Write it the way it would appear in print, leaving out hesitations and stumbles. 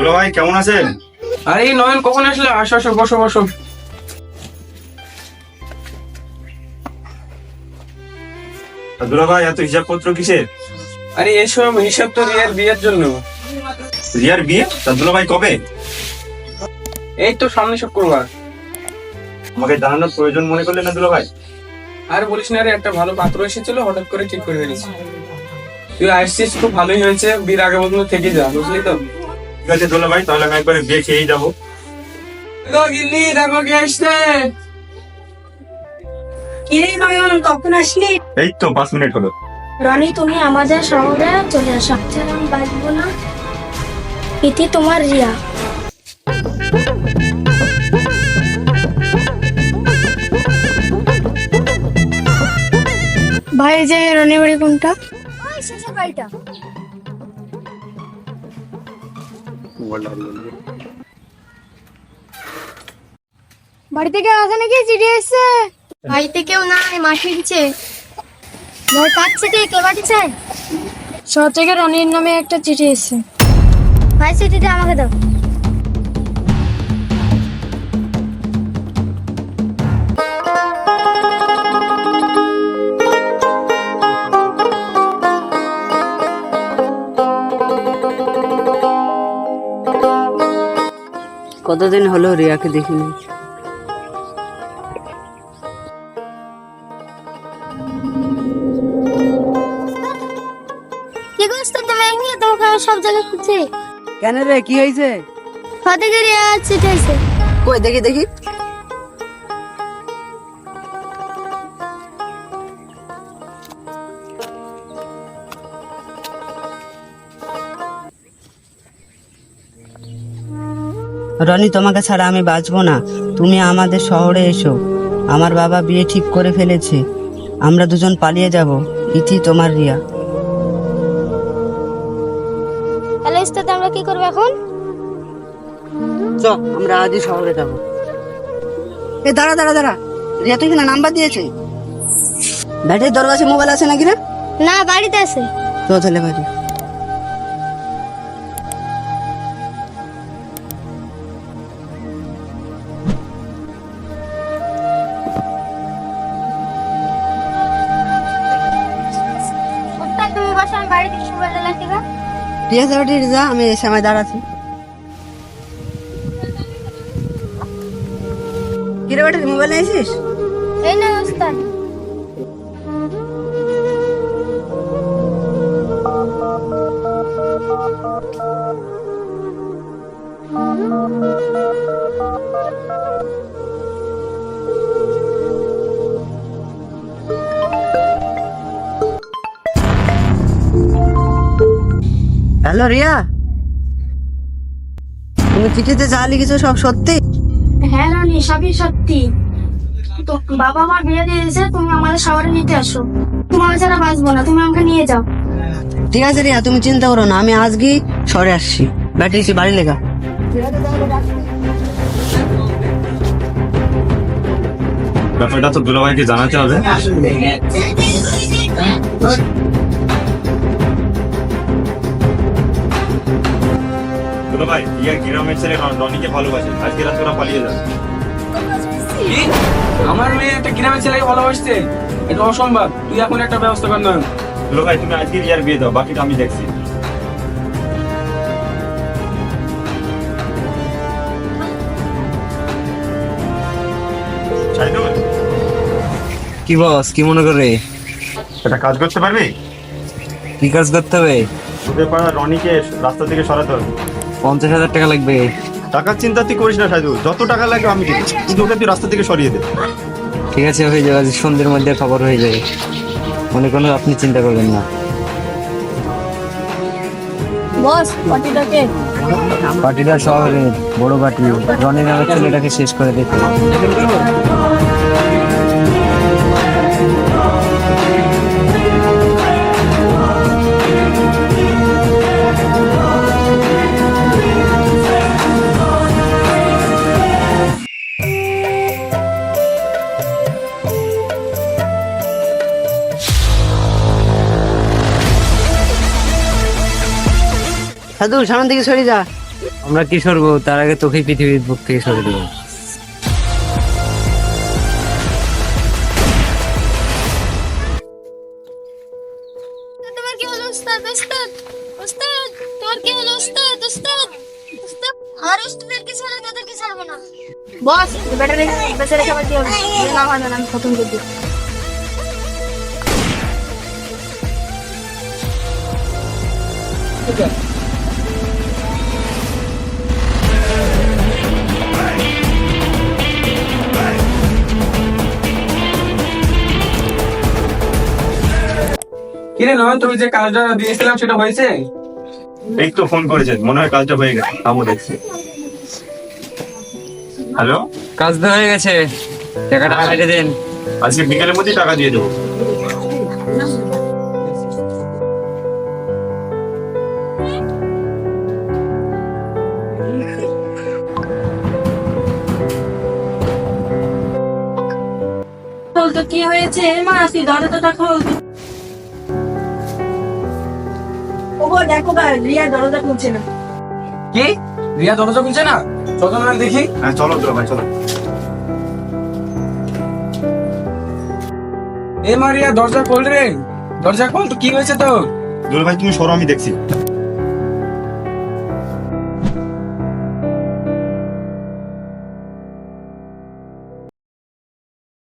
দুলা ভাই কেমন আছেন? আরে নয়ন কখন আসলে? আসো আসো, বসো বসো। দুলা ভাই এত হিসাবপত্র কিসের? আরে এসব হিসাব তো রিয়ার বিয়ের জন্য। রিয়ার বিয়ে? তা দুলা ভাই কবে? এই তো সামনে শুক্রবার। আমাকে জানানোর প্রয়োজন মনে করলেন না দুলা ভাই? আর বলিস না রে, একটা ভালো পাত্র এসেছিল, হঠাৎ করে ঠিক করে ফেলেছি। তুই আসছিস, খুব ভালোই হয়েছে। বিয়ের আগে পর্যন্ত থেকে যা, বুঝলি তো? ঠিক আছে দুলা ভাই, তাহলে আমি একবারে বিয়ে খেয়েই যাবো। গিন্নি দেখো কে আসছে। কিরে নয়ন, কখন আসলি? এই তো 5 মিনিট হলো। রনি, তুমি আমাদের শহরে চলে আসো। আমি বাঁচবো না। ইতি তোমার রিয়া। ভাই, যে রনি বাড়ি কোনটা? শেষের বাড়িটা। বাড়ি থেকে আসে নাকি? চিঠি এসছে। বাড়িতে কেউ নাই, মাসি দিচ্ছে। ভাই, কার চিঠি? কে পাঠিয়েছে? শহর থেকে রনির নামে একটা চিঠি এসছে। ভাই, চিঠিটা আমাকে দাও। কতদিন হলো রিয়াকে দেখিনি। কি করছো তুমি? এমনি তোমাকে আমি সব জায়গায় খুঁজছি। কেন রে, কি হয়েছে? ফতেকে রিয়া চিঠি এসছে। কই দেখি দেখি। রনি, তোমাকে ছাড়া আমি বাঁচবো না। তুমি আমাদের শহরে এসো। আমার বাবা বিয়ে ঠিক করে ফেলেছে। আমরা দুজন পালিয়ে যাব। ইতি তোমার রিয়া। তাহলে ইস্তাতে আমরা কি করবো এখন? আমরা আজই শহরে যাবো। এ দাঁড়া দাঁড়া দাঁড়া, রিয়া তুই কিনা নাম্বার দিয়েছে? ব্যাটারি দরকার মোবাইল আছে নাকি রে? না, বাড়িতে আছে। তো তাহলে বাড়ি। কোথায় তুমি বসো, আমি বাড়ি থেকে মোবাইল লাগতে গা। ঠিক আছে বাড়ি যা, আমি এই সময় দাঁড়াচ্ছি। কিরে ব্যাটারি মোবাইল নিয়েছিস? এই না ওস্তাদ। হ্যালো রিয়া, তুমি চিঠিতে যা লিখেছো সব সত্যি? হ্যাঁ রনি, সবই সত্যি। তো বাবা আমার বিয়ে দিয়ে দিয়েছে। তুমি আমাদের শহরে নিতে আসো। তোমার ছাড়া বাঁচবো না, তুমি আমাকে নিয়ে যাও। ঠিক আছে রিয়া, তুমি চিন্তা করো না, আমি আজকেই শহরে আসছি। ব্যাটারি সে বাড়ি লেখা। ব্যাপারটা তো দুলা ভাইকে জানাতে হবে। দুলা ভাই, রিয়া গ্রামের ছেলে রনিকে ভালোবাসে। আজকে রাতে ওরা পালিয়ে যাবে। কি? আমার মেয়ে একটা গ্রামের ছেলেকে ভালোবাসছে? এটা অসম্ভব। তুই এখন একটা ব্যবস্থা কর। নয়ন, দুলা ভাই, তুমি আজকে রিয়ার বিয়ে দাও, বাকিটা আমি দেখছি। শাহিদুল, কি বস, কি মনে করে? একটা কাজ করতে পারবি? কি কাজ করতে হবে? তোদের পাড়া রনিকে রাস্তা থেকে সরাতে হবে। 50,000 টাকা লাগবে। টাকার চিন্তা তুই করিস না শাহিদুল, যত টাকা লাগবে আমি দিই, কিন্তু ওকে তুই রাস্তা থেকে সরিয়ে দে। ঠিক আছে, হয়ে যাবে। আজ সন্ধ্যের মধ্যে খবর হয়ে যাবে। মনে কোনো আপনি চিন্তা করবেন না। বস, পার্টিটাকে পার্টিটা শহরের বড় পার্টি। রনি নামের ছেলেটাকে শেষ করে দিতে। সাদুল, সামনে দিকে সরে যা। আমরা কি সরবো, তার আগে তোকে পৃথিবীর বুক থেকে সরে দেবো। তোমার কি হলো উস্তাদ? উস্তাদ উস্তাদ তোমার কি হলো উস্তাদ? উস্তাদ উস্তাদ আর উস্তাদেরকে ছাড়া তাদেরকে ছাড়বো না। বস ব্যাটারি বেচারে খাবার দিয়ে না হয় না, আমি খতম করে দিই। কিরে নয়, তুমি যে কাজটা দিয়েছিলাম সেটা হয়েছে? এই তো ফোন করেছেন, মনে হয় কাজটা হয়ে গেছে। আমও দেখছি। হ্যালো, কাজ তো হয়ে গেছে, টাকাটা হাইটে দেন। আজকে বিকেলের মধ্যেই টাকা দিয়ে দেবো। বলতো কি হয়েছে মা? তুই দরজাটা খোল। ওগো দেখো গা, রিয়া দরজা খুলছে না। কি রিয়া দরজা খুলছে না? চলো না দেখি। হ্যাঁ চলো তো ভাই, চলো। এ মা রিয়া, দরজা খোল রে, দরজা খোল। তো কি হয়েছে তোর? দুলা ভাই তুমি সরো, আমি দেখছি।